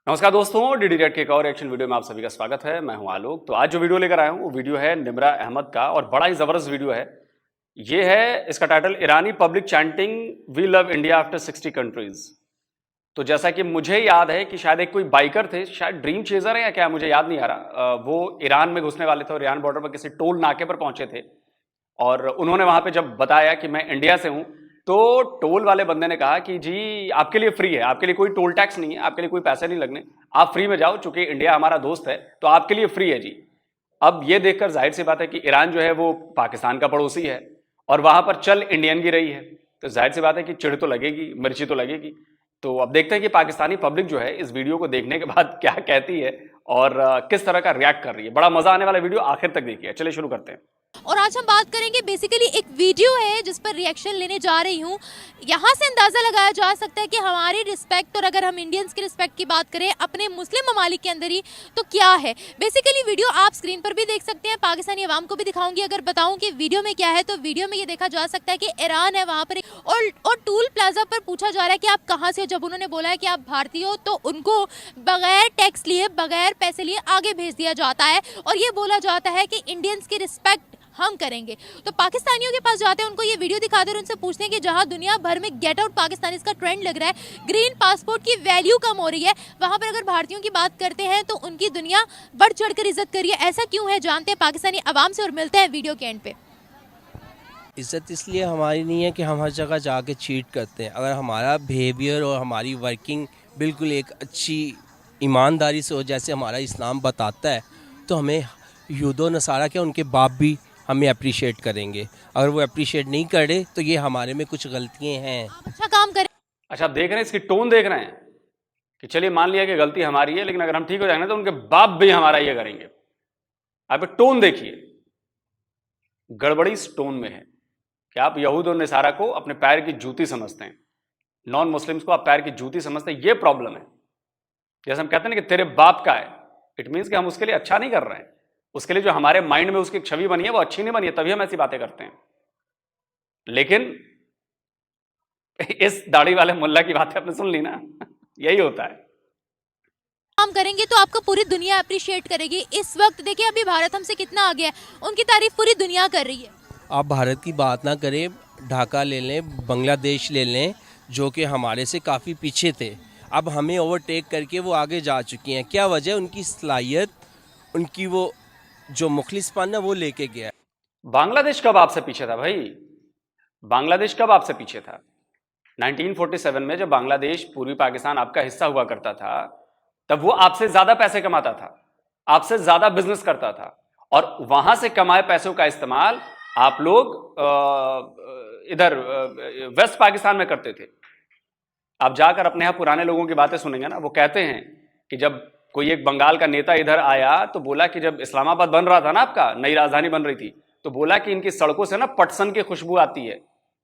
नमस्कार दोस्तों, DD red के एक और एक्शन वीडियो में आप सभी का स्वागत है। मैं हूं आलोक। तो आज जो वीडियो लेकर आया हूं वो वीडियो है निम्रा अहमद का और बड़ा ही जबरदस्त वीडियो है। ये है, इसका टाइटल ईरानी public chanting we love India after 60 countries. तो जैसा कि मुझे याद है कि शायद एक कोई बाइकर थे, शायद ड्रीम चेजर है या क्या, मुझे याद नहीं आ रहा। वो ईरान में घुसने वाले थे और ईरान बॉर्डर पर किसी टोल नाके पर पहुंचे थे और उन्होंने वहां पे जब बताया कि मैं इंडिया से हूं तो टोल वाले बंदे ने कहा कि जी आपके लिए फ्री है, आपके लिए कोई टोल टैक्स नहीं है, आपके लिए कोई पैसे नहीं लगने, आप फ्री में जाओ, चूंकि इंडिया हमारा दोस्त है तो आपके लिए फ्री है जी। अब ये देखकर जाहिर सी बात है कि ईरान जो है वो पाकिस्तान का पड़ोसी है और वहां पर चल इंडियन की रही है, तो जाहिर सी बात है कि चिढ़ तो लगेगी, मिर्ची तो लगेगी। तो अब देखते हैं कि पाकिस्तानी पब्लिक जो है इस वीडियो को देखने के बाद क्या कहती है और किस तरह का रिएक्ट कर रही है। बड़ा मजा आने वाला वीडियो, आखिर तक देखिए। चलिए शुरू करते हैं। और आज हम बात करेंगे, बेसिकली एक वीडियो है जिस पर रिएक्शन लेने जा रही हूँ। यहाँ से अंदाज़ा लगाया जा सकता है कि हमारी रिस्पेक्ट, और अगर हम इंडियंस की रिस्पेक्ट की बात करें अपने मुस्लिम ममालिक के अंदर ही, तो क्या है। बेसिकली वीडियो आप स्क्रीन पर भी देख सकते हैं, पाकिस्तानी अवाम को भी दिखाऊंगी। अगर बताऊं कि वीडियो में क्या है, तो वीडियो में ये देखा जा सकता है कि ईरान है वहाँ पर और टूल प्लाजा पर पूछा जा रहा है कि आप कहाँ से हो। जब उन्होंने बोला है कि आप भारतीय हो तो उनको बगैर टैक्स लिए, बगैर पैसे लिए आगे भेज दिया जाता है और ये बोला जाता है कि इंडियंस की रिस्पेक्ट हम करेंगे। तो पाकिस्तानियों के पास जाते हैं, उनको ये वीडियो दिखाते हैं और उनसे पूछते हैं कि जहां दुनिया भर में गेट आउट पाकिस्तान इसका ट्रेंड लग रहा है, ग्रीन पासपोर्ट की वैल्यू कम हो रही है, वहां पर अगर भारतीयों की बात करते हैं तो उनकी दुनिया बढ़ चढ़कर इज्जत करिए। ऐसा क्यों है, जानते हैं पाकिस्तानी अवाम से और मिलते हैं वीडियो के एंड पे। इज़्ज़त इसलिए हमारी नहीं है कि हम हर जगह जाके चीट करते हैं। अगर हमारा बिहेवियर और हमारी वर्किंग बिल्कुल एक अच्छी ईमानदारी से हो, जैसे हमारा इस्लाम बताता है, तो हमें यहूद व नसारा क्या, उनके बाप भी हमें अप्रिशिएट करेंगे। अगर वो अप्रिशिएट नहीं करे तो ये हमारे में कुछ गलतियाँ हैं। आप अच्छा काम करें। अच्छा, आप देख रहे हैं, इसकी टोन देख रहे हैं कि चलिए मान लिया कि गलती हमारी है, लेकिन अगर हम ठीक हो जाएंगे तो उनके बाप भी हमारा ये करेंगे। आप टोन देखिए, गड़बड़ी इस टोन में है कि आप यहूद और नसारा को अपने पैर की जूती समझते हैं, नॉन मुस्लिम्स को आप पैर की जूती समझते हैं। ये प्रॉब्लम है। जैसे हम कहते हैं ना कि तेरे बाप का है, इट मीन्स कि हम उसके लिए अच्छा नहीं कर रहे हैं, उसके लिए जो हमारे माइंड में उसकी छवि बनी है वो अच्छी नहीं बनी है, तभी हम ऐसी बातें करते हैं। लेकिन इस दाढ़ी वाले मुल्ला की बातें आपने सुन ली ना, यही होता है। काम करेंगे तो आपको पूरी दुनिया अप्रिशिएट करेगी। इस वक्त देखिए अभी भारत हमसे कितना आगे है, उनकी तारीफ पूरी दुनिया कर रही है। आप भारत की बात ना करें, ढाका ले लें, बांग्लादेश ले लें, जो कि हमारे से काफ़ी पीछे थे, अब हमें ओवरटेक करके वो आगे जा चुकी हैं। क्या वजह? उनकी सलाहियत, उनकी वो जो मुखलिसपन है वो लेके गया। बांग्लादेश कब आपसे पीछे था भाई? बांग्लादेश कब आपसे पीछे था? 1947 में जब बांग्लादेश पूर्वी पाकिस्तान आपका हिस्सा हुआ करता था, तब वो आपसे ज्यादा पैसे कमाता था, आपसे ज्यादा बिजनेस करता था और वहां से कमाए पैसों का इस्तेमाल आप लोग इधर वेस्ट पाकिस्तान में करते थे। आप जाकर अपने यहां पुराने लोगों की बातें सुनेंगे ना, वो कहते हैं कि जब कोई एक बंगाल का नेता इधर आया तो बोला कि जब इस्लामाबाद बन रहा था ना, आपका नई राजधानी बन रही थी, तो बोला कि इनकी सड़कों से ना पटसन की खुशबू आती है।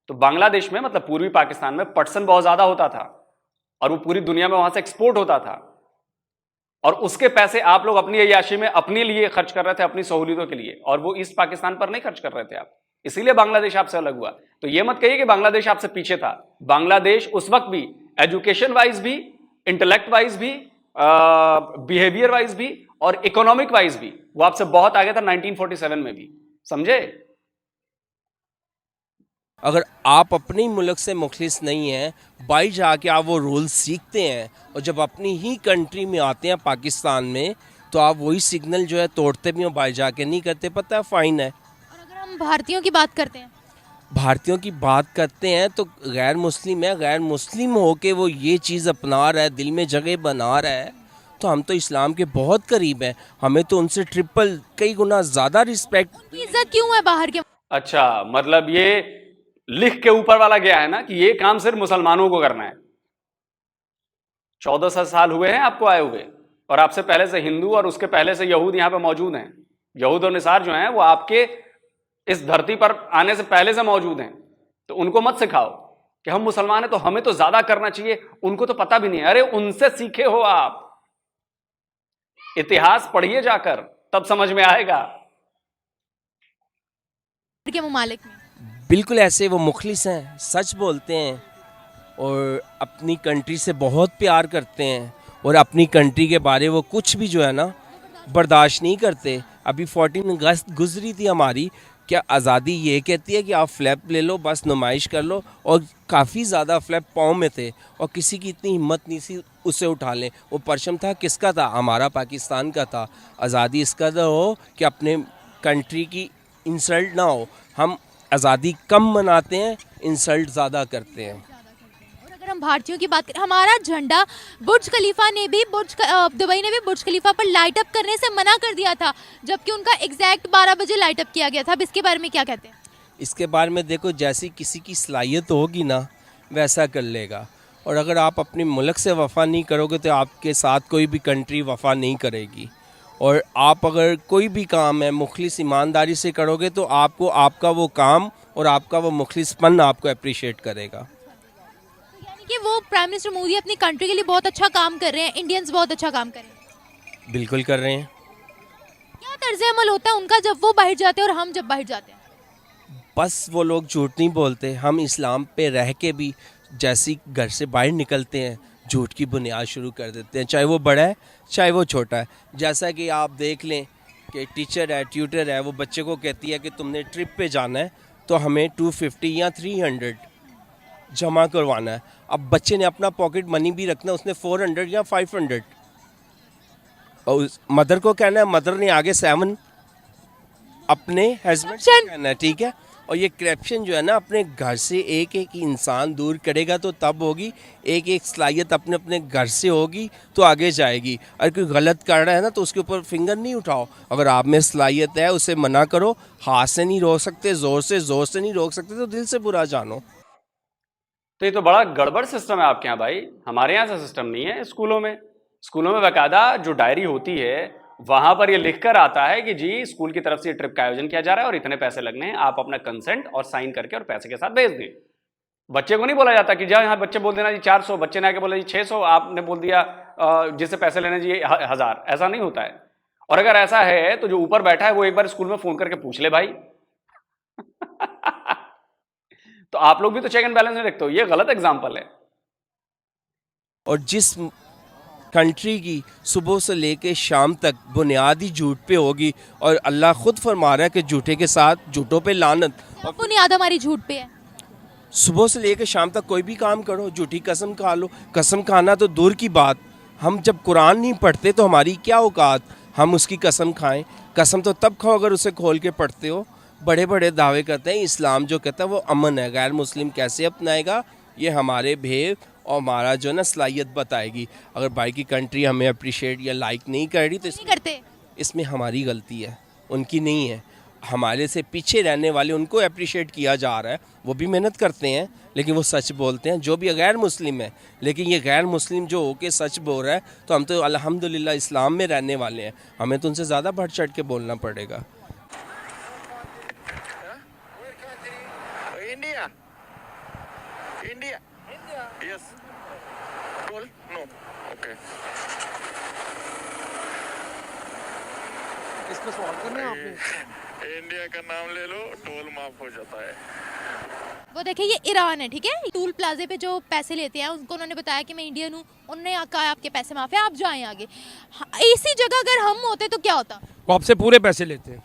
तो बांग्लादेश में, मतलब पूर्वी पाकिस्तान में, पटसन बहुत ज्यादा होता था और वो पूरी दुनिया में वहां से एक्सपोर्ट होता था और उसके पैसे आप लोग अपनी अय्याशी में अपने लिए खर्च कर रहे थे, अपनी सहूलियतों के लिए, और वो ईस्ट पाकिस्तान पर नहीं खर्च कर रहे थे आप। इसीलिए बांग्लादेश आपसे अलग हुआ। तो ये मत कहिए कि बांग्लादेश आपसे पीछे था। बांग्लादेश उस वक्त भी एजुकेशन वाइज भी, इंटेलेक्ट वाइज भी, बिहेवियर वाइज भी और इकोनॉमिक वाइज भी वो आपसे बहुत आगे था 1947 में भी, समझे? अगर आप अपने मुल्क से मुखलिस नहीं हैं, बाहर जाके आप वो रूल सीखते हैं और जब अपनी ही कंट्री में आते हैं पाकिस्तान में, तो आप वही सिग्नल जो है तोड़ते भी हो, बाहर जाके नहीं करते, पता है फ़ाइन है। और अगर हम भारतीयों की बात करते हैं, भारतीयों की बात करते हैं तो गैर मुस्लिम है, गैर मुस्लिम होके वो ये चीज़ अपना रहा है, दिल में जगह बना रहा है, तो हम तो इस्लाम के बहुत करीब हैं, हमें तो उनसे ट्रिपल, कई गुना ज़्यादा रिस्पेक्ट। उनकी इज्जत क्यों है बाहर के। अच्छा, मतलब ये लिख के ऊपर वाला गया है ना कि ये काम सिर्फ मुसलमानों को करना है। 1400 साल हुए हैं आपको आए हुए और आपसे पहले से हिंदू और उसके पहले से यहूद यहां पे मौजूद हैं। यहूद और निसार जो हैं वो आपके इस धरती पर आने से पहले से मौजूद हैं। तो उनको मत सिखाओ कि हम मुसलमान हैं तो हमें तो ज्यादा करना चाहिए, उनको तो पता भी नहीं है। अरे उनसे सीखे हो आप, इतिहास पढ़िए जाकर, तब समझ में आएगा। के ममालिक में बिल्कुल ऐसे वो मुखलिस हैं, सच बोलते हैं और अपनी कंट्री से बहुत प्यार करते हैं और अपनी कंट्री के बारे वो कुछ भी जो है ना बर्दाश्त नहीं करते। अभी 14 अगस्त गुजरी थी हमारी, क्या आज़ादी ये कहती है कि आप फ्लैग ले लो, बस नुमाइश कर लो, और काफ़ी ज़्यादा फ्लैग पाँव में थे और किसी की इतनी हिम्मत नहीं थी उसे उठा लें। वो परचम था किसका था? हमारा, पाकिस्तान का था। आज़ादी इसका तो हो कि अपने कंट्री की इंसल्ट ना हो। हम आज़ादी कम मनाते हैं, इंसल्ट ज़्यादा करते हैं। और अगर हम भारतीयों की बात करें, हमारा झंडा बुर्ज खलीफा ने भी दुबई ने भी बुर्ज खलीफा पर लाइट अप करने से मना कर दिया था, जबकि उनका एग्जैक्ट 12 बजे लाइट अप किया गया था। अब इसके बारे में क्या कहते हैं? इसके बारे में देखो, जैसी किसी की सलाहियत होगी ना वैसा कर लेगा, और अगर आप अपने मुल्क से वफ़ा नहीं करोगे तो आपके साथ कोई भी कंट्री वफ़ा नहीं करेगी। और आप अगर कोई भी काम है मुखलिस ईमानदारी से करोगे तो आपको आपका वो काम और आपका वो मुखलिसपन आपको अप्रिशिएट करेगा। यानी कि वो प्राइम मिनिस्टर मोदी अपनी कंट्री के लिए बहुत अच्छा काम कर रहे हैं, इंडियंस बहुत अच्छा काम कर रहे हैं। बिल्कुल कर रहे हैं। क्या तर्ज अमल होता है उनका जब वो बाहर जाते हैं और हम जब बाहर जाते हैं? बस वो लोग झूठ नहीं बोलते। हम इस्लाम पे रह के भी जैसी घर से बाहर निकलते हैं झूठ की बुनियाद शुरू कर देते हैं, चाहे वो बड़ा है चाहे वो छोटा है। जैसा कि आप देख लें कि टीचर है, ट्यूटर है, वो बच्चे को कहती है कि तुमने ट्रिप पे जाना है तो हमें 250 या 300 जमा करवाना है। अब बच्चे ने अपना पॉकेट मनी भी रखना, उसने 400 या 500, और उस मदर को कहना है, मदर ने आगे 7 अपने हस्बैंड से कहना है, ठीक है। और ये करप्शन जो है ना अपने घर से एक एक इंसान दूर करेगा तो तब होगी। एक एक सलाहियत अपने अपने घर से होगी तो आगे जाएगी। अगर कोई गलत कर रहा है ना तो उसके ऊपर फिंगर नहीं उठाओ। अगर आप में सलाहियत है उसे मना करो। हाथ से नहीं रोक सकते, जोर से नहीं रोक सकते तो दिल से बुरा जानो। तो ये तो बड़ा गड़बड़ सिस्टम है आपके यहाँ भाई। हमारे यहाँ ऐसा सिस्टम नहीं है। स्कूलों में बाकायदा जो डायरी होती है वहां पर ये लिखकर आता है कि जी स्कूल की तरफ से ट्रिप का आयोजन किया जा रहा है और इतने पैसे लगने हैं, आप अपना कंसेंट और साइन करके और पैसे के साथ भेज दें। बच्चे को नहीं बोला जाता कि जा यहाँ बच्चे बोल देना जी 400, बच्चे ने आके बोला जी 600, आपने बोल दिया जिससे पैसे लेने जी 1000। ऐसा नहीं होता है। और अगर ऐसा है तो जो ऊपर बैठा है वो एक बार स्कूल में फोन करके पूछ ले भाई। तो आप लोग भी तो चेक एंड बैलेंस नहीं रखते हो। ये गलत एग्जाम्पल है। और जिस कंट्री की सुबह से लेके शाम तक बुनियादी झूठ पे होगी, और अल्लाह खुद फरमा रहा है कि झूठे के साथ झूठों पे लानत। और बुनियाद हमारी झूठ पे है। सुबह से लेके शाम तक कोई भी काम करो, झूठी कसम खा लो। कसम खाना तो दूर की बात, हम जब कुरान नहीं पढ़ते तो हमारी क्या औकात हम उसकी कसम खाएं। कसम तो तब खाओ अगर उसे खोल के पढ़ते हो। बड़े बड़े दावे करते हैं इस्लाम जो कहता है वो अमन है, गैर मुस्लिम कैसे अपनाएगा? ये हमारे भेद और हमारा जो ना सलाहियत बताएगी। अगर भाई की कंट्री हमें अप्रिशिएट या लाइक नहीं कर रही तो नहीं करते। इसमें हमारी गलती है, उनकी नहीं है। हमारे से पीछे रहने वाले उनको अप्रिशिएट किया जा रहा है, वो भी मेहनत करते हैं लेकिन वो सच बोलते हैं। जो भी गैर मुस्लिम है, लेकिन ये गैर मुस्लिम जो होके सच बोल रहा है तो हम तो अल्हम्दुलिल्लाह इस्लाम में रहने वाले हैं, हमें तो उनसे ज़्यादा बढ़ चढ़ के बोलना पड़ेगा। India? Yes. Toll? No. Okay. इसको सॉल्व करना है आपने। इंडिया का नाम ले लो, टोल माफ हो जाता है। वो देखिए ये ईरान है, ठीक है। टूल प्लाजे पे जो पैसे लेते हैं उनको उन्होंने बताया कि मैं इंडियन हूँ, उन्होंने कहा आपके पैसे माफ है, आप जाएं आगे। इसी जगह अगर हम होते तो क्या होता? वो आपसे पूरे पैसे लेते हैं।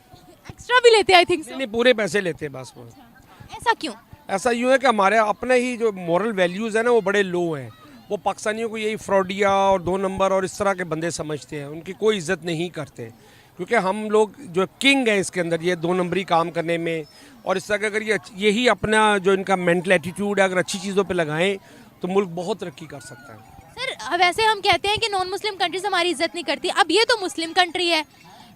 एक्स्ट्रा भी लेते हैं, आई थिंक। नहीं, पूरे पैसे लेते हैं बस वो। ऐसा क्यों? ऐसा यूँ है कि हमारे अपने ही जो मॉरल वैल्यूज़ हैं ना वो बड़े लो हैं। वो पाकिस्तानियों को यही फ्रॉडिया और 2 नंबर और इस तरह के बंदे समझते हैं, उनकी कोई इज्जत नहीं करते। क्योंकि हम लोग जो किंग है इसके अंदर ये 2 नंबरी काम करने में, और इस तरह का अगर यही अपना जो इनका मेंटल एटीट्यूड है अगर अच्छी चीज़ों पे लगाएं तो मुल्क बहुत तरक्की कर सकता है। सर वैसे हम कहते हैं कि नॉन मुस्लिम कंट्रीज हमारी इज्जत नहीं करती, अब ये तो मुस्लिम कंट्री है,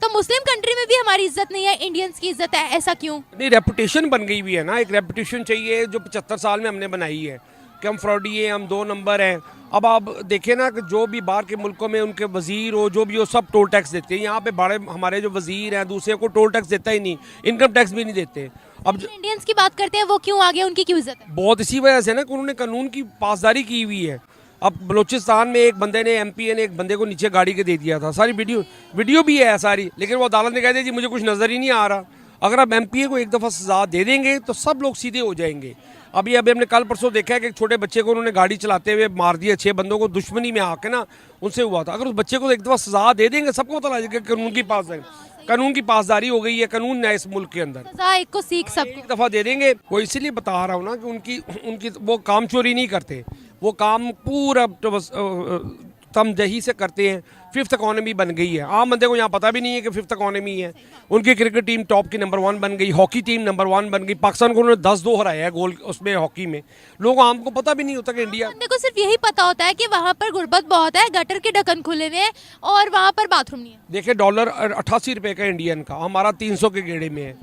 तो मुस्लिम कंट्री में भी हमारी इज्जत नहीं है, इंडियंस की इज्जत है, ऐसा क्यों? नहीं, रेपुटेशन बन गई हुई है ना, एक रेपुटेशन चाहिए जो 75 साल में हमने बनाई है कि हम फ्रॉडी हैं, हम 2 नंबर हैं। अब आप देखें ना कि जो भी बाहर के मुल्कों में उनके वजीर हो जो भी हो सब टोल टैक्स देते हैं। यहाँ पे बड़े हमारे जो वजीर हैं दूसरे को टोल टैक्स देता ही नहीं, इनकम टैक्स भी नहीं देते। अब इंडियंस की बात करते हैं वो क्यों आगे, उनकी क्यों इज्जत है? बहुत इसी वजह से ना कि उन्होंने कानून की पासदारी की हुई है। अब बलूचिस्तान में एक बंदे ने एमपी ने एक बंदे को नीचे गाड़ी के दे दिया था, सारी वीडियो भी है सारी, लेकिन वो अदालत ने कह दिया जी मुझे कुछ नज़र ही नहीं आ रहा। अगर आप एमपी को एक दफ़ा सजा दे देंगे तो सब लोग सीधे हो जाएंगे। अभी अभी हमने कल परसों देखा है कि एक छोटे बच्चे को उन्होंने गाड़ी चलाते हुए मार दिया, 6 बंदों को दुश्मनी में आके ना उनसे हुआ था। अगर उस बच्चे को एक दफ़ा सजा दे देंगे, सबको पता लग जाएगा कानून की पासदारी हो गई है, कानून है इस मुल्क के अंदर। सजा एक को सीख सबको। एक दफ़ा दे देंगे। वो इसीलिए बता रहा हूँ ना कि उनकी वो काम चोरी नहीं करते, वो काम पूरा तमजही से करते हैं। 5th इकॉनमी बन गई है, आम बंदे को यहाँ पता भी नहीं है कि 5th इकॉनमी है। उनकी क्रिकेट टीम टॉप की नंबर 1 बन गई, हॉकी टीम नंबर 1 बन गई। पाकिस्तान को उन्होंने 10-2 हराया है गोल उसमें हॉकी में। लोगों आम को पता भी नहीं होता कि इंडिया। बंदे को सिर्फ यही पता होता है कि वहाँ पर गुर्बत बहुत है, गटर के ढक्कन खुले हुए हैं और वहाँ पर बाथरूम नहीं है। देखिए डॉलर 88 रुपए का इंडियन का, हमारा 300 के गेड़े में है।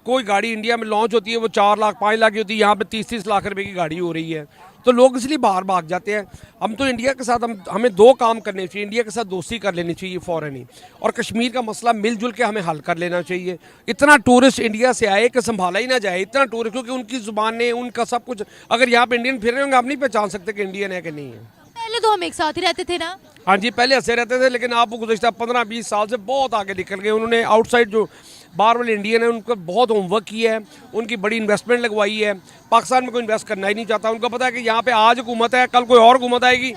कोई गाड़ी इंडिया में लॉन्च होती है वो 4 लाख 5 लाख की होती है, यहाँ पे 30-30 लाख रुपए की गाड़ी हो रही है। तो लोग इसलिए बाहर भाग जाते हैं। हम तो इंडिया के साथ हमें 2 काम करने चाहिए, इंडिया के साथ दोस्ती कर लेनी चाहिए फ़ौरन ही, और कश्मीर का मसला मिलजुल के हमें हल कर लेना चाहिए। इतना टूरिस्ट इंडिया से आए कि संभाला ही ना जाए, इतना टूरिस्ट, क्योंकि उनकी ज़ुबानें, उनका सब कुछ। अगर यहाँ पे इंडियन फिर रहे होंगे आप नहीं पहचान सकते कि इंडियन है कि नहीं है। पहले तो हम एक साथ ही रहते थे ना। हाँ जी, पहले हंसे रहते थे, लेकिन आप गुज़श्ता 15-20 साल से बहुत आगे निकल गए। उन्होंने आउटसाइड जो बाहर वाले इंडियन है उनको बहुत होमवर्क किया है, उनकी बड़ी इन्वेस्टमेंट लगवाई है। पाकिस्तान में कोई इन्वेस्ट करना ही नहीं चाहता। उनको पता है कि यहाँ पे आज हुकूमत है, कल कोई और हुकूमत आएगी।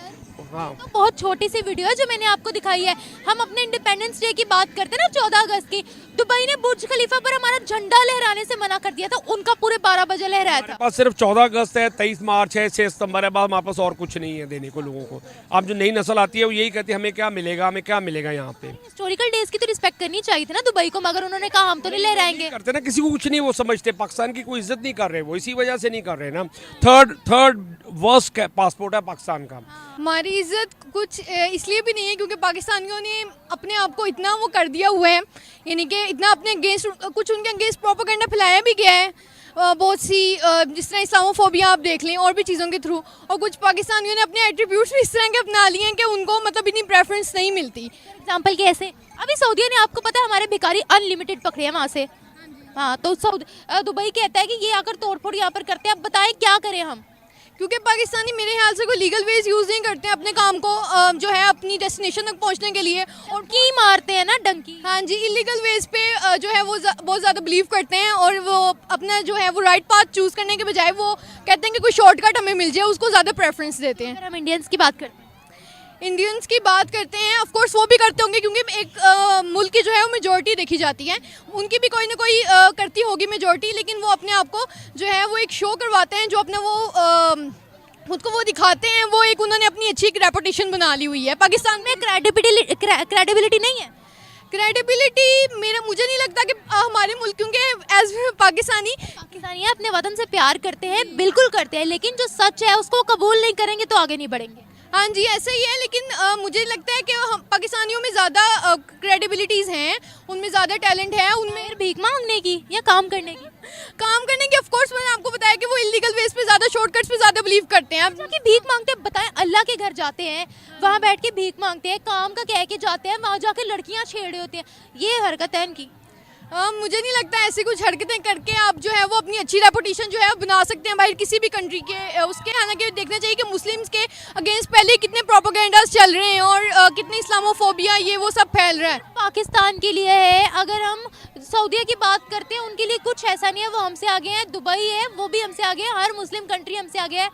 हाँ, तो बहुत छोटी सी वीडियो है जो मैंने आपको दिखाई है। हम अपने इंडिपेंडेंस डे की बात करते हैं ना, 14 अगस्त की, दुबई ने बुर्ज खलीफा पर हमारा झंडा लहराने से मना कर दिया था, उनका पूरे 12 बजे लहराया था। बस सिर्फ 14 अगस्त है, 23 मार्च है, 6 सितंबर है, बस हमारे पास और कुछ नहीं है देने को लोगों को। अब जो नई नस्ल आती है वो यही कहती है हमें क्या मिलेगा, हमें क्या मिलेगा यहाँ पे। हिस्टोरिकल डेज की तो रिस्पेक्ट करनी चाहिए थी ना दुबई को, मगर उन्होंने कहा हम तो नहीं लहराएंगे। करते ना, किसी को कुछ नहीं वो समझते, पाकिस्तान की कोई इज्जत नहीं कर रहे वो, इसी वजह से नहीं कर रहे ना। थर्ड वर्स्ट पासपोर्ट है पाकिस्तान का। हमारी इज्जत कुछ इसलिए भी नहीं है क्योंकि पाकिस्तानियों ने अपने आप को इतना वो कर दिया हुआ है, यानी कि इतना अपने अगेंस्ट, कुछ उनके अगेंस्ट प्रोपेगेंडा फैलाया भी गया है बहुत सी, जिस तरह इस्लामोफोबिया आप देख लें और भी चीज़ों के थ्रू। और कुछ पाकिस्तानियों ने अपने एट्रीब्यूट्स भी इस तरह के अपना लिए हैं कि उनको मतलब इतनी प्रेफरेंस नहीं मिलती। एग्जाम्पल कैसे? अभी सऊदिया ने, आपको पता है, हमारे भिखारी अनलिमिटेड पकड़े हैं वहाँ से। हाँ, तो दुबई कहता है कि ये आकर तोड़फोड़ यहाँ पर करते हैं। अब बताएं क्या करें हम? क्योंकि पाकिस्तानी मेरे ख्याल से कोई लीगल वेज यूज़ नहीं करते अपने काम को जो है अपनी डेस्टिनेशन तक पहुंचने के लिए, और की मारते हैं ना डंकी। हाँ जी, इलीगल वेज पे जो है वो बहुत ज़्यादा बिलीव करते हैं, और वो अपना जो है वो राइट पाथ चूज़ करने के बजाय वो कहते हैं कि कोई शॉर्टकट हमें मिल जाए, उसको ज़्यादा प्रेफरेंस देते हैं। अगर हम इंडियंस की बात करते हैं, इंडियंस की बात करते हैं, ऑफ कोर्स वो भी करते होंगे क्योंकि एक मुल्क की जो है वो मेजॉरिटी देखी जाती है, उनकी भी कोई ना कोई करती होगी मेजॉरिटी, लेकिन वो अपने आप को जो है वो एक शो करवाते हैं, जो अपने वो खुद को वो दिखाते हैं, वो एक उन्होंने अपनी अच्छी एक रेपुटेशन बना ली हुई है। पाकिस्तान में क्रेडिबिलिटी नहीं है। क्रेडिबिलिटी मुझे नहीं लगता कि हमारे मुल्क, क्योंकि एज पाकिस्तानी अपने वतन से प्यार करते हैं, बिल्कुल करते हैं, लेकिन जो सच है उसको कबूल नहीं करेंगे तो आगे नहीं बढ़ेंगे। हाँ जी, ऐसा ही है, लेकिन मुझे लगता है कि हम पाकिस्तानियों में ज़्यादा क्रेडिबिलिटीज़ हैं, उनमें ज़्यादा टैलेंट है, उनमें भीख मांगने की या काम करने की? काम करने की। ऑफ कोर्स मैंने आपको बताया कि वो इलीगल वेज पे ज़्यादा, शॉर्टकट्स पे ज़्यादा बिलीव करते हैं। कि भीख मांगते हैं, बताएं, अल्लाह के घर जाते हैं, वहाँ बैठ के भीख मांगते हैं, काम का कह के जाते हैं, वहाँ जाके लड़कियाँ छेड़े होती हैं, ये हरकत है इनकी। मुझे नहीं लगता ऐसी कुछ हरकतें करके आप जो है वो अपनी अच्छी रेपुटेशन जो है वो बना सकते हैं बाहर किसी भी कंट्री के उसके। हालांकि देखना चाहिए कि मुस्लिम्स के अगेंस्ट पहले कितने प्रोपेगेंडास चल रहे हैं और कितनी इस्लामोफोबिया ये वो सब फैल रहा है। पाकिस्तान के लिए है, अगर हम सऊदीया की बात करते हैं उनके लिए कुछ ऐसा नहीं है, वो हमसे आगे हैं। दुबई है, वो भी हमसे आगे है, हर मुस्लिम कंट्री हमसे आगे है।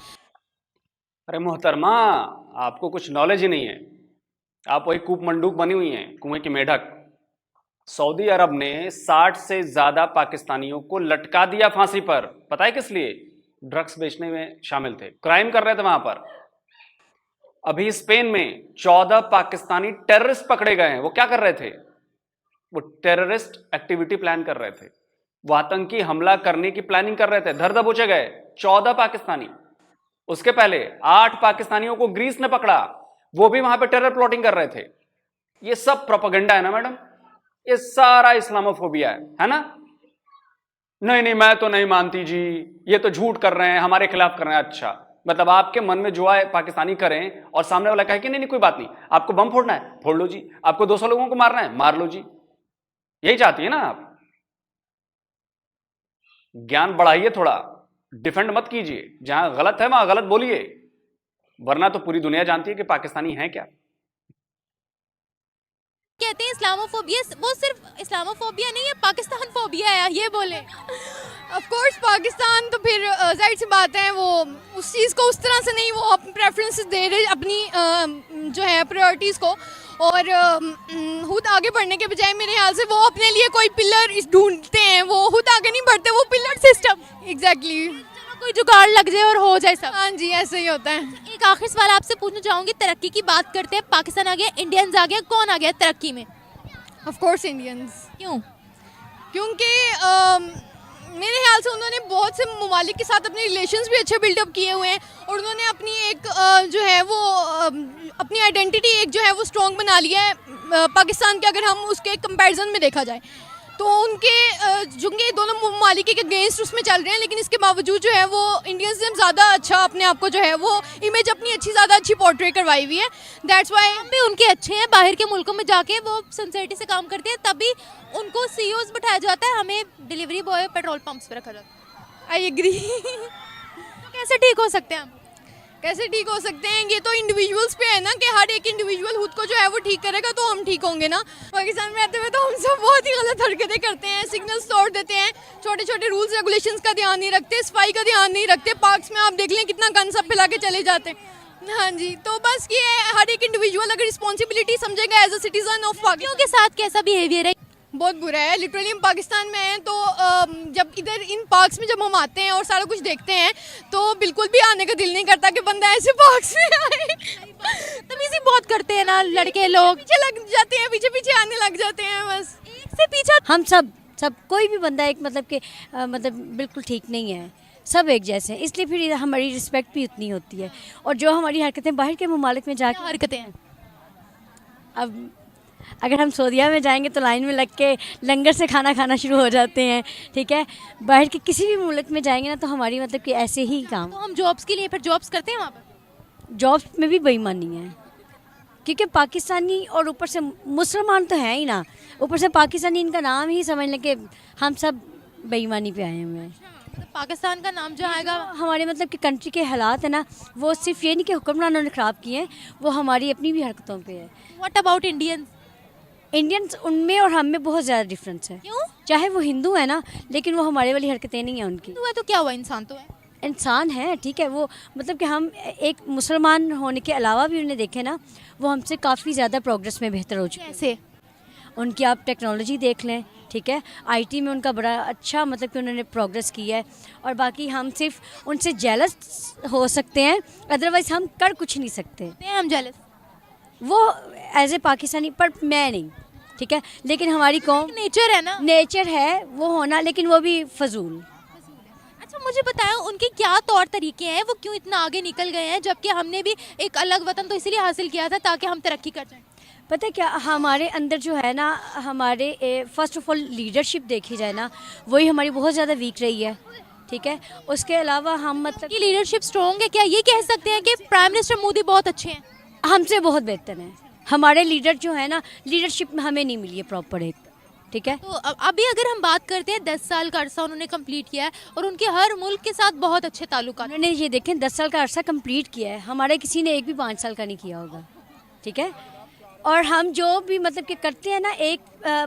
अरे मोहतरमा, आपको कुछ नॉलेज ही नहीं है, आप वही कूप मंडूक बनी हुई हैं, कुएं की मेढक। सऊदी अरब ने 60 से ज्यादा पाकिस्तानियों को लटका दिया फांसी पर। पता है किस लिए? ड्रग्स बेचने में शामिल थे, क्राइम कर रहे थे वहां पर। अभी स्पेन में 14 पाकिस्तानी टेररिस्ट पकड़े गए हैं। वो क्या कर रहे थे? वो टेररिस्ट एक्टिविटी प्लान कर रहे थे, वो आतंकी हमला करने की प्लानिंग कर रहे थे। धर दबोचे गए 14 पाकिस्तानी। उसके पहले 8 पाकिस्तानियों को ग्रीस ने पकड़ा, वो भी वहां पे टेरर प्लॉटिंग कर रहे थे। ये सब प्रोपेगेंडा है ना मैडम, ये सारा इस्लामोफोबिया है ना? नहीं नहीं, मैं तो नहीं मानती जी, ये तो झूठ कर रहे हैं, हमारे खिलाफ कर रहे हैं। अच्छा, मतलब आपके मन में जो आए पाकिस्तानी करें, और सामने वाला कहे कि नहीं नहीं कोई बात नहीं, आपको बम फोड़ना है फोड़ लो जी, आपको 200 लोगों को मारना है मार लो जी। यही चाहती है ना आप? ज्ञान बढ़ाइए थोड़ा, डिफेंड मत कीजिए, जहां गलत है वहां गलत बोलिए, वरना तो पूरी दुनिया जानती है कि पाकिस्तानी है क्या। कहते हैं इस्लामोफोबिया, वो सिर्फ इस्लामोफोबिया नहीं है, पाकिस्तान फोबिया है, ये बोले। ऑफ कोर्स पाकिस्तान तो फिर जाहिर सी बात है वो उस चीज़ को उस तरह से नहीं, वो अपनी प्रेफरेंसेस दे रहे अपनी जो है प्रायोरिटीज़ को, और खुद आगे बढ़ने के बजाय मेरे ख्याल से वो अपने लिए कोई पिलर ढूंढते हैं, वो खुद आगे नहीं बढ़ते, वो पिलर सिस्टम एग्जैक्टली कोई जुगाड़ लग जाए और हो जाए सब। हाँ जी ऐसे ही होता है। एक आखिरी सवाल आपसे पूछना चाहूंगी, तरक्की की बात करते हैं, पाकिस्तान आ गया, इंडियंस आ गया, कौन आ गया तरक्की में? ऑफ कोर्स इंडियंस, क्यों? क्योंकि मेरे ख्याल से उन्होंने बहुत से ममालिक के साथ अपने रिलेशंस भी अच्छे बिल्डअप किए हुए हैं, और उन्होंने अपनी एक जो है वो अपनी आइडेंटिटी एक जो है वो स्ट्रॉन्ग बना लिया है पाकिस्तान के, अगर हम उसके कंपैरिजन में देखा जाए तो उनके चूँकि दोनों ममालिक के अगेंस्ट उसमें चल रहे हैं, लेकिन इसके बावजूद जो है वो इंडियंस से ज़्यादा अच्छा अपने आप को जो है वो इमेज अपनी अच्छी ज़्यादा अच्छी पोर्ट्रे करवाई हुई है। दैट्स वाई हम भी उनके अच्छे हैं, बाहर के मुल्कों में जाके वो सिंसियरिटी से काम करते हैं, तभी उनको सीईओज बैठाया जाता है, हमें डिलीवरी बॉय पेट्रोल पंप्स पे रखा जाता है। I agree. तो कैसे ठीक हो सकते हैं हम? कैसे ठीक हो सकते हैं, ये तो इंडिविजुअल्स पे है ना कि हर एक इंडिविजुअल खुद को जो है वो ठीक करेगा तो हम ठीक होंगे ना। पाकिस्तान में रहते हुए तो हम सब बहुत ही गलत हरकतें करते हैं, सिग्नल्स तोड़ देते हैं, छोटे छोटे रूल्स रेगुलेशंस का ध्यान नहीं रखते, सफाई का ध्यान नहीं रखते, पार्क्स में आप देख लें कितना गन सब फैला के चले जाते हैं। हाँ जी, तो बस ये हर एक इंडिविजुअल अगर रिस्पॉन्सिबिलिटी समझेगा as a citizen of Pakistan के साथ कैसा बिहेवियर है? बहुत बुरा है। लिटरली हम पाकिस्तान में हैं तो जब इधर इन पार्क्स में जब हम आते हैं और सारा कुछ देखते हैं तो बिल्कुल भी आने का दिल नहीं करता कि बंदा ऐसे पार्क्स में आए। तमीज़ी बहुत करते हैं ना लड़के लोग, पीछे लग जाते हैं, पीछे पीछे आने लग जाते हैं, बस एक से पीछे। हम सब कोई भी बंदा एक मतलब कि मतलब बिल्कुल ठीक नहीं है, सब एक जैसे हैं, इसलिए फिर हमारी रिस्पेक्ट भी उतनी होती है। और जो हमारी हरकतें बाहर के ममालिक में जाकर हरकतें हैं, अब अगर हम सऊदीया में जाएंगे तो लाइन में लग के लंगर से खाना खाना शुरू हो जाते हैं, ठीक है। बाहर के किसी भी मुल्क में जाएंगे ना तो हमारी मतलब कि ऐसे ही काम, तो हम जॉब्स के लिए फिर जॉब्स करते हैं वहाँ पर। जॉब्स में भी बेईमानी है, क्योंकि पाकिस्तानी और ऊपर से मुसलमान तो हैं ही ना, ऊपर से पाकिस्तानी इनका नाम ही समझ लें कि हम सब बेईमानी पे आए हुए हैं। मतलब पाकिस्तान का नाम जो आएगा, हमारे मतलब कि कंट्री के हालात है ना, वो सिर्फ ये नहीं कि हुक्मरानों ने ख़राब किए हैं, वो हमारी अपनी भी हरकतों पे है। What about Indians? इंडियंस उनमें और हम में बहुत ज़्यादा डिफरेंस है। क्यों? चाहे वो हिंदू है ना, लेकिन वो हमारे वाली हरकतें नहीं हैं उनकी। हुआ तो क्या हुआ, इंसान तो है। इंसान है, ठीक है, वो मतलब कि हम एक मुसलमान होने के अलावा भी उन्हें देखें ना, वो हमसे काफ़ी ज़्यादा प्रोग्रेस में बेहतर हो चुके हैं। कैसे? उनकी आप टेक्नोलॉजी देख लें, ठीक है, आईटी में उनका बड़ा अच्छा मतलब कि उन्होंने प्रोग्रेस किया है, और बाकी हम सिर्फ उनसे जेलस हो सकते हैं, अदरवाइज़ हम कर कुछ नहीं सकते। हम जेलस, वो एज ए पाकिस्तानी, पर मैं नहीं, ठीक है, लेकिन हमारी कौम नेचर है ना, नेचर है वो होना, लेकिन वो भी फजूल। अच्छा मुझे बताया उनके क्या तौर तरीके हैं, वो क्यों इतना आगे निकल गए हैं, जबकि हमने भी एक अलग वतन तो इसलिए हासिल किया था ताकि हम तरक्की कर जाएं। पता है क्या, हमारे अंदर जो है ना, हमारे फर्स्ट ऑफ ऑल लीडरशिप देखी जाए ना, वही हमारी बहुत ज़्यादा वीक रही है, ठीक है। उसके अलावा हम मतलब कि लीडरशिप स्ट्रॉन्ग है, क्या ये कह सकते हैं कि प्राइम मिनिस्टर मोदी बहुत अच्छे हैं? हमसे बहुत बेहतर हैं। हमारे लीडर जो है ना, लीडरशिप में हमें नहीं मिली है प्रॉपर एक, ठीक है। तो अभी अगर हम बात करते हैं 10 साल का अरसा उन्होंने कंप्लीट किया है और उनके हर मुल्क के साथ बहुत अच्छे ताल्लुकात। उन्होंने ये देखें 10 साल का अरसा कंप्लीट किया है, हमारे किसी ने एक भी 5 साल का नहीं किया होगा, ठीक है। और हम जो भी मतलब कि करते हैं ना, एक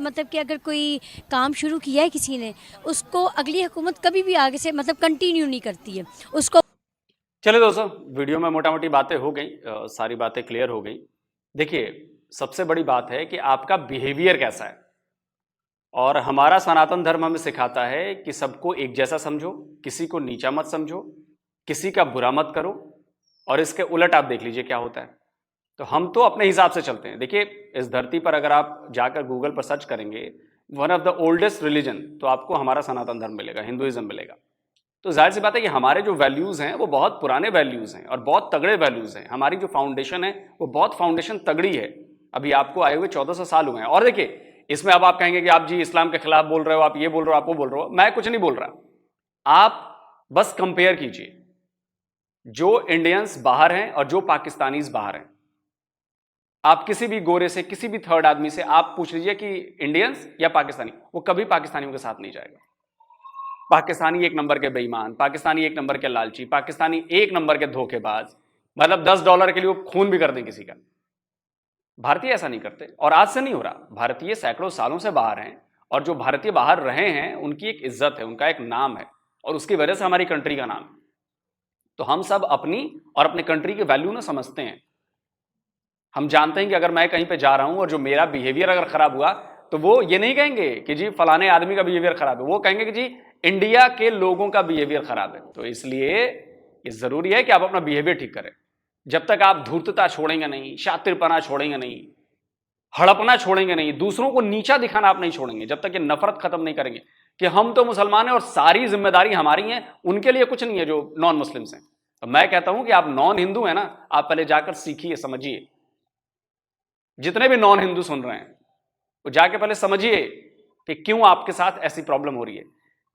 मतलब कि अगर कोई काम शुरू किया है किसी ने, उसको अगली हुकूमत कभी भी आगे से मतलब कंटिन्यू नहीं करती है उसको। चले दोस्तों, वीडियो में मोटा मोटी बातें हो गई, सारी बातें क्लियर हो गई। देखिए, सबसे बड़ी बात है कि आपका बिहेवियर कैसा है, और हमारा सनातन धर्म हमें सिखाता है कि सबको एक जैसा समझो, किसी को नीचा मत समझो, किसी का बुरा मत करो, और इसके उलट आप देख लीजिए क्या होता है। तो हम तो अपने हिसाब से चलते हैं। देखिए, इस धरती पर अगर आप जाकर गूगल पर सर्च करेंगे one of the oldest religion, तो आपको हमारा सनातन धर्म मिलेगा, हिंदुइज्म मिलेगा। तो जाहिर सी बात है कि हमारे जो वैल्यूज़ हैं वो बहुत पुराने वैल्यूज़ हैं और बहुत तगड़े वैल्यूज़ हैं। हमारी जो फाउंडेशन है वो बहुत फाउंडेशन तगड़ी है। अभी आपको आए हुए 1400 साल हुए हैं। और देखिए, इसमें अब आप कहेंगे कि आप जी इस्लाम के खिलाफ बोल रहे हो, आप ये बोल रहे हो, आप वो बोल रहे हो। मैं कुछ नहीं बोल रहा। आप बस कंपेयर कीजिए जो इंडियंस बाहर हैं और जो पाकिस्तानीज बाहर हैं। आप किसी भी गोरे से, किसी भी थर्ड आदमी से आप पूछ लीजिए कि इंडियंस या पाकिस्तानी, वो कभी पाकिस्तानियों के साथ नहीं जाएगा। पाकिस्तानी एक नंबर के बेईमान, पाकिस्तानी एक नंबर के लालची, पाकिस्तानी एक नंबर के धोखेबाज, मतलब $10 के लिए वो खून भी कर दें किसी का। भारतीय ऐसा नहीं करते, और आज से नहीं हो रहा। भारतीय सैकड़ों सालों से बाहर हैं, और जो भारतीय बाहर रहे हैं उनकी एक इज्जत है, उनका एक नाम है, और उसकी वजह से हमारी कंट्री का नाम है। तो हम सब अपनी और अपने कंट्री की वैल्यू ना समझते हैं। हम जानते हैं कि अगर मैं कहीं पे जा रहा हूं और जो मेरा बिहेवियर अगर खराब हुआ, तो वो ये नहीं कहेंगे कि जी फलाने आदमी का बिहेवियर खराब है, वो कहेंगे कि जी इंडिया के लोगों का बिहेवियर खराब है। तो इसलिए ये जरूरी है कि आप अपना बिहेवियर ठीक करें। जब तक आप धूर्तता छोड़ेंगे नहीं, शातिरपना छोड़ेंगे नहीं, हड़पना छोड़ेंगे नहीं, दूसरों को नीचा दिखाना आप नहीं छोड़ेंगे, जब तक ये नफरत खत्म नहीं करेंगे कि हम तो मुसलमान हैं और सारी जिम्मेदारी हमारी है, उनके लिए कुछ नहीं है जो नॉन मुस्लिम्स हैं। तो मैं कहता हूं कि आप नॉन हिंदू हैं ना, आप पहले जाकर सीखिए, समझिए। जितने भी नॉन हिंदू सुन रहे हैं वो जाके पहले समझिए कि क्यों आपके साथ ऐसी प्रॉब्लम हो रही है,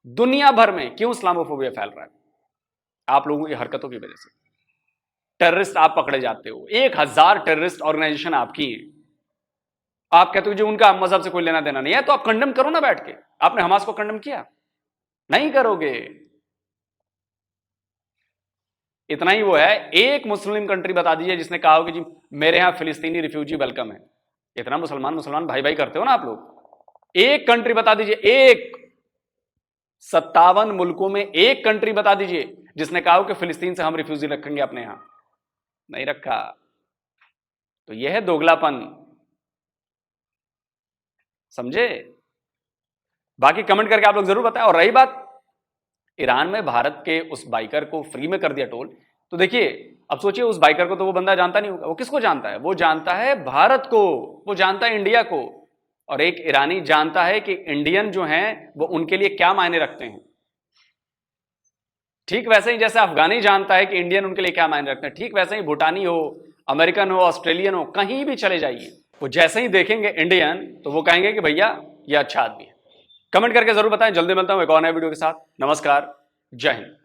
दुनिया भर में क्यों इस्लामोफोबिया फैल रहा है, आप लोगों की हरकतों की वजह से। टेररिस्ट आप पकड़े जाते हो, 1000 टेररिस्ट ऑर्गेनाइजेशन आपकी है, आप कहते हो जो उनका मजहब से कोई लेना देना नहीं है, तो आप कंडेम करो ना बैठ के। आपने हमास को कंडेम किया? नहीं करोगे। इतना ही वो है, एक मुस्लिम कंट्री बता दीजिए जिसने कहा हो कि जी मेरे यहां फिलिस्तीनी रिफ्यूजी वेलकम है। इतना मुसलमान भाई भाई करते हो ना आप लोग। एक कंट्री बता दीजिए, एक 57 मुल्कों में एक कंट्री बता दीजिए जिसने कहा हो कि फिलिस्तीन से हम रिफ्यूजी रखेंगे अपने यहां। नहीं रखा। तो यह है दोगलापन, समझे? बाकी कमेंट करके आप लोग जरूर बताएं। और रही बात ईरान में भारत के उस बाइकर को फ्री में कर दिया टोल, तो देखिए अब सोचिए उस बाइकर को तो वो बंदा जानता नहीं होगा। वो किसको जानता है? वो जानता है भारत को, वो जानता है इंडिया को। और एक ईरानी जानता है कि इंडियन जो हैं वो उनके लिए क्या मायने रखते हैं। ठीक वैसे ही जैसे अफगानी जानता है कि इंडियन उनके लिए क्या मायने रखते हैं, ठीक वैसे ही भूटानी हो, अमेरिकन हो, ऑस्ट्रेलियन हो, कहीं भी चले जाइए, वो जैसे ही देखेंगे इंडियन तो वो कहेंगे कि भैया ये अच्छा आदमी है। कमेंट करके जरूर बताएं। जल्दी मिलता हूं एक और नए वीडियो के साथ। नमस्कार, जय हिंद।